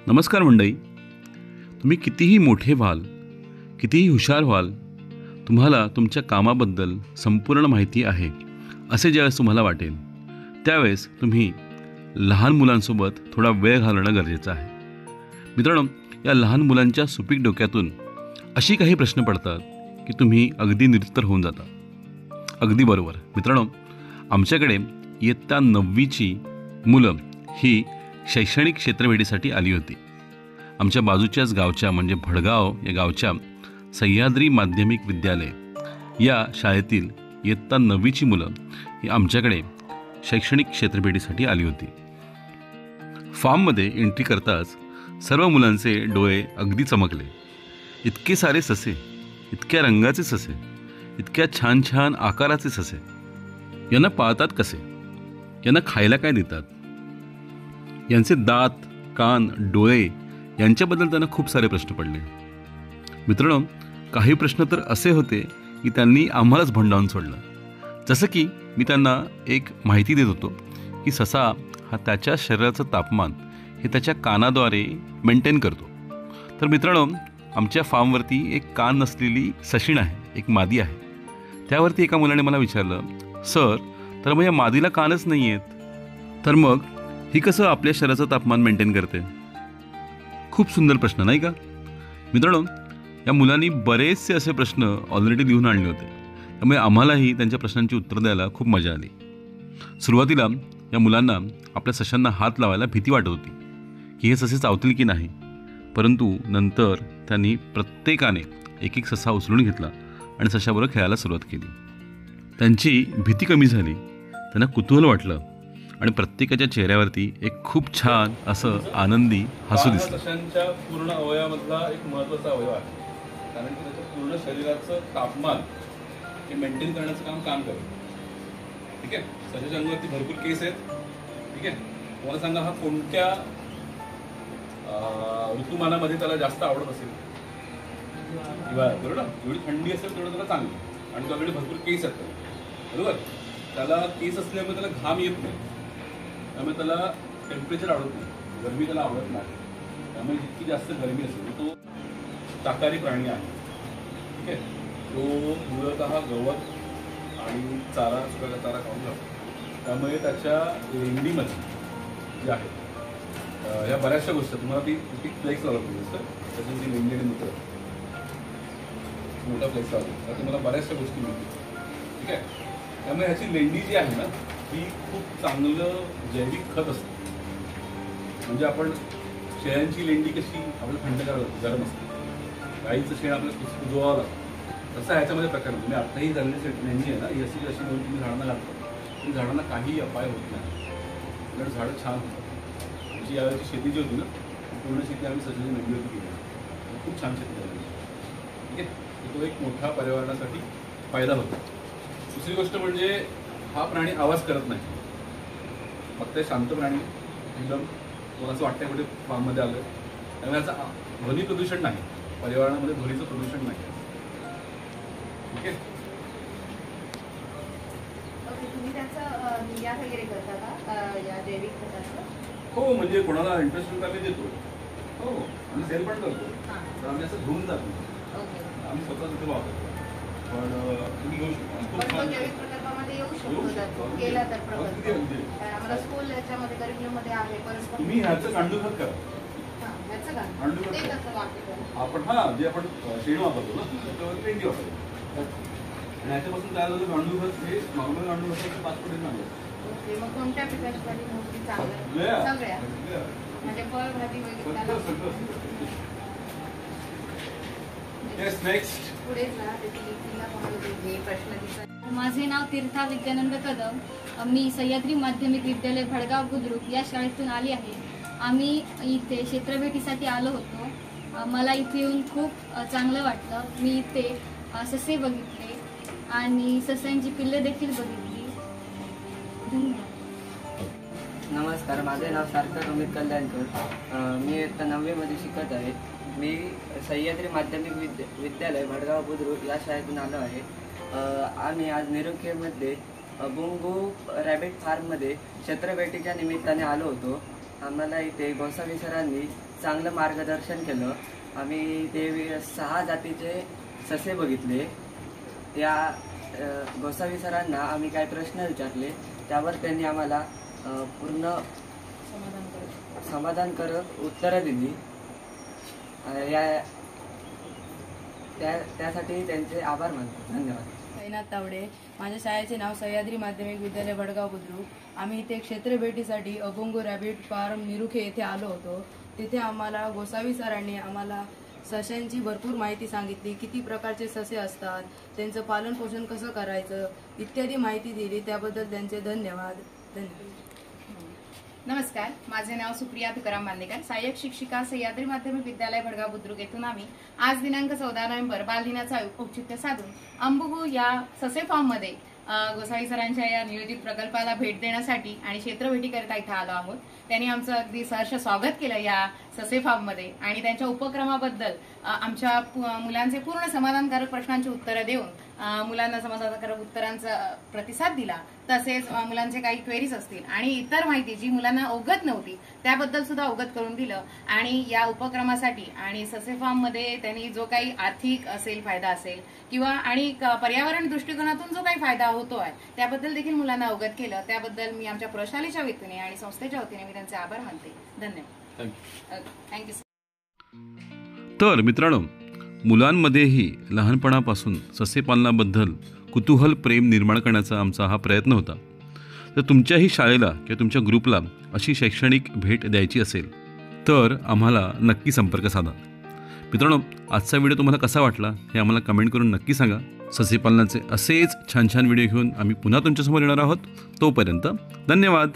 नमस्कार मंडळी. तुम्ही कितीही मोठे व्हाल, कितीही हुशार व्हाल, तुम्हाला तुमच्या कामाबद्दल संपूर्ण माहिती आहे असे ज्यावेळेस तुम्हाला वाटेल त्यावेळेस तुम्ही लहान मुलांसोबत थोडा वेळ घालवणं गरजेचं आहे. मित्रांनो, या लहान मुलांच्या सुपीक डोक्यातून अशी काही प्रश्न पडतात की तुम्ही अगदी निरुत्तर होऊन जाता. अगदी बरोबर मित्रांनो, आमच्याकडे इयत्ता 9वीची मुलं ही शैक्षणिक क्षेत्रभेटीसाठी आली होती. आमच्या बाजूच्याच गावच्या म्हणजे भडगाव या गावच्या सह्याद्री माध्यमिक विद्यालय या शाळेतील इयत्ता 9वीची मुलं ही आमच्याकडे शैक्षणिक क्षेत्रभेटीसाठी आली होती. फॉर्ममध्ये एंट्री करताच सर्व मुलांचे डोळे अगदी चमकले. इतके सारे ससे, इतक्या रंगाचे ससे, इतक्या छान छान आकाराचे ससे, यांना पाळतात कसे, यांना खायला काय देतात, यांचे दात, कान, डोळे यांच्याबद्दल त्यांना खूप सारे प्रश्न पडले. मित्रांनो, काही प्रश्न तर असे होते की त्यांनी आम्हालाच भंडावून सोडलं. जसं की मी त्यांना एक माहिती देत होतो की ससा हा त्याच्या शरीराचं तापमान हे त्याच्या कानाद्वारे मेंटेन करतो. तर मित्रांनो, आमच्या फार्मवरती एक कान नसलेली सशीण आहे, एक मादी आहे. त्यावरती एका मुलाने मला विचारलं, सर, तर मग या मादीला कानच नाही आहेत, तर मग ही कसं आपल्या शरीराचं तापमान मेंटेन करते? खूप सुंदर प्रश्न नाही का मित्रांनो? या मुलांनी बरेचसे असे प्रश्न ऑलरेडी लिहून आणले होते, त्यामुळे आम्हालाही त्यांच्या प्रश्नांची उत्तरं द्यायला खूप मजा आली. सुरुवातीला या मुलांना आपल्या सशांना हात लावायला भीती वाटत होती की हे ससे चावतील की नाही, परंतु नंतर त्यांनी प्रत्येकाने एक एक ससा उचलून घेतला आणि सशाबरोबर खेळायला सुरुवात केली. त्यांची भीती कमी झाली, त्यांना कुतूहल वाटलं आणि प्रत्येकाच्या चेहऱ्यावरती एक खूप छान असं आनंदी हसू दिसलं. सशांच्या पूर्ण अवयवामधला एक महत्त्वाचा अवयव आहे, कारण की त्याच्या पूर्ण शरीराचं तापमान हे मेंटेन करण्याचं काम करतं. ठीक आहे. सशाच्या अंगावरती भरपूर केस आहेत. ठीक आहे. मला सांगा, हा कोणत्या ऋतुमानामध्ये त्याला जास्त आवडत असेल? हिवाळ्यात. बरोबर. जेवढी थंडी असेल तेवढं त्याला चांगलं, आणि त्याकडे भरपूर केस आहेत. बरोबर. त्याला केस असल्यामुळे त्याला घाम येत नाही, त्यामुळे त्याला टेम्परेचर आवडत नाही, गरमी त्याला आवडत नाही. त्यामुळे जितकी जास्त गरमी असेल तो शाकाहारी प्राणी आहे. ठीक आहे. तो मूलतः गवत आणि चारा, सुका चारा खाऊन जातो. त्यामुळे त्याच्या लेंडीमध्ये जे आहे ह्या बऱ्याचशा गोष्टी तुम्हाला ती फ्लेक्स लावला पाहिजे. त्याची जी लेंडी आणि मूत्र मोठा फ्लेक्स लावतो तर तुम्हाला बऱ्याचशा गोष्टी मिळतील. ठीक आहे. त्यामुळे ह्याची लेंडी जी आहे ना, ही खूप चांगलं जैविक खत असतं. म्हणजे आपण शेळ्यांची लेंडी कशी आपल्याला थंड करावं लागते, गरम असते, गाईचं शेण आपल्याला कुजवावं लागतं, तसं ह्याच्यामध्ये प्रकार नाही. तुम्ही आताही झालेली लेंडी आहे ना, ही अशी अशी म्हणून तुम्ही झाडांना घालता, पण झाडांना काही अपाय होत नाही, कारण झाडं छान होतात. आमची यावेळची शेती जी होती ना, पूर्ण शेती आम्ही सशाची लेंडीवरती केली, खूप छान शेती झाली. ठीक आहे. तो एक मोठा पर्यावरणासाठी फायदा होतो. दुसरी गोष्ट म्हणजे हा प्राणी आवाज करत नाही, फक्त शांत प्राणी एकदम. मला असं वाटतं कुठे फार्ममध्ये आलं, त्यामुळे याचा ध्वनी प्रदूषण नाही, पर्यावरणामध्ये ध्वनीचं प्रदूषण नाही. ठीक आहे. तुम्ही त्याचं निर्यात वगैरे करता का या जैविक खताचं? हो, म्हणजे कोणाला इंटरेस्ट होता आम्ही देतो. हो, आम्ही सेल पण करतो, तर आम्ही असं घेऊन जातो, आम्ही स्वतः तिथे वापरतो. पण तुम्ही घेऊ शकता, जैविक प्रकल्पामध्ये येऊ शकतो केला तर प्रकल्प. आम्हाला स्कूल याच्यामध्ये करिक्युलममध्ये आहे. परस्पर तुम्ही ह्याचं गांडूळ खत करा. ह्याचं का गांडूळ ते खत कसं वापरतो आपण, जे आपण शेण वापरतो ना, त्याच्यावर लेंडी वापरतो, आणि ह्याच्यापासून तयार झालेलं गांडूळ खत हे नॉर्मल गांडूळ खत 5 पटीने चांगलं. मग कोणत्या पिकासाठी मोस्टली चांगलं? सगळ्या म्हणजे फळभाजी वगैरे. पुढे प्रश्न. माझे नाव तीर्था विद्यानंद कदम. मी सह्याद्री माध्यमिक विद्यालय भडगाव बुद्रुक या शाळेतून आली आहे. आम्ही इथे क्षेत्रभेटीसाठी आलो होतो. मला इथे येऊन खूप चांगलं वाटलं. मी इथे ससे बघितले आणि सस्यांची पिल्ले देखील बघितली. धन्यवाद. नमस्कार, माझे नाव सार्थक अमित कल्याणकर. मी इयत्ता 9वीमध्ये शिकत आहे. मी सह्याद्री माध्यमिक विद्यालय भडगाव बुद्रुक या शाळेतून आलो आहे. आम्ही आज निरुखेमध्ये बुंगू रॅबिट फार्ममध्ये क्षेत्रभेटीच्या निमित्ताने आलो होतो. आम्हाला इथे गोसावी सरांनी चांगलं मार्गदर्शन केलं. आम्ही ते 6 जातीचे ससे बघितले. त्या गोसावी सरांना आम्ही काही प्रश्न विचारले, त्यावर त्यांनी आम्हाला पूर्ण समाधानकारक उत्तरं दिली. त्यासाठी त्यांचे आभार मानतो. धन्यवाद. साईनाथ तावडे. माझ्या शाळेचे नाव सह्याद्री माध्यमिक विद्यालय भडगाव बुद्रुक. आम्ही इथे क्षेत्रभेटीसाठी अभंग रॅबिट फार्म निरुखे येथे आलो होतो. तिथे आम्हाला गोसावी सरांनी आम्हाला सशांची भरपूर माहिती सांगितली, किती प्रकारचे ससे असतात, त्यांचं पालन पोषण कसं करायचं इत्यादी माहिती दिली. त्याबद्दल त्यांचे धन्यवाद. नमस्कार, माझे नाव सुप्रिया तुकाराम बांदेकर, सहाय्यक शिक्षिका सह्याद्री माध्यमिक विद्यालय भडगाव बुद्रुक येथून आम्ही आज दिनांक 14 नोव्हेंबर बालदिनाचा औचित्य साधून अंबुगू या ससे फार्ममध्ये गोसावी सरांच्या या नियोजित प्रकल्पाला भेट देण्यासाठी आणि क्षेत्रभेटीकरिता इथं आलो आहोत. त्यांनी आमचं अगदी सहर्ष स्वागत केलं या ससे फार्ममध्ये आणि त्यांच्या उपक्रमाबद्दल आमच्या मुलांचे पूर्ण समाधानकारक प्रश्नांची उत्तरं देऊन मुलांना समाधानकारक उत्तरांचा प्रतिसाद दिला. तसेच मुलांचे काही क्वेरीज असतील आणि इतर माहिती जी मुलांना अवगत नव्हती त्याबद्दल सुद्धा अवगत करून दिलं. आणि या उपक्रमासाठी आणि ससे फार्ममध्ये त्यांनी जो काही आर्थिक असेल फायदा असेल किंवा आणि पर्यावरण दृष्टिकोनातून जो काही फायदा होतो आहे त्याबद्दल देखील मुलांना अवगत केलं. त्याबद्दल मी आमच्या प्रशालेच्या वतीने आणि संस्थेच्या वतीने मी त्यांचे आभार मानते. धन्यवाद. थँक्यू. तर मित्रांनो, मुलांमध्येही लहानपणापासून सस्यपालनाबद्दल कुतूहल प्रेम निर्माण करण्याचा आमचा हा प्रयत्न होता. तर तुमच्याही शाळेला किंवा तुमच्या ग्रुपला अशी शैक्षणिक भेट द्यायची असेल तर आम्हाला नक्की संपर्क साधा. मित्रांनो, आजचा व्हिडिओ तुम्हाला कसा वाटला हे आम्हाला कमेंट करून नक्की सांगा. सस्यपालनाचे असेच छान छान व्हिडिओ घेऊन आम्ही पुन्हा तुमच्यासमोर येणार आहोत. तोपर्यंत धन्यवाद.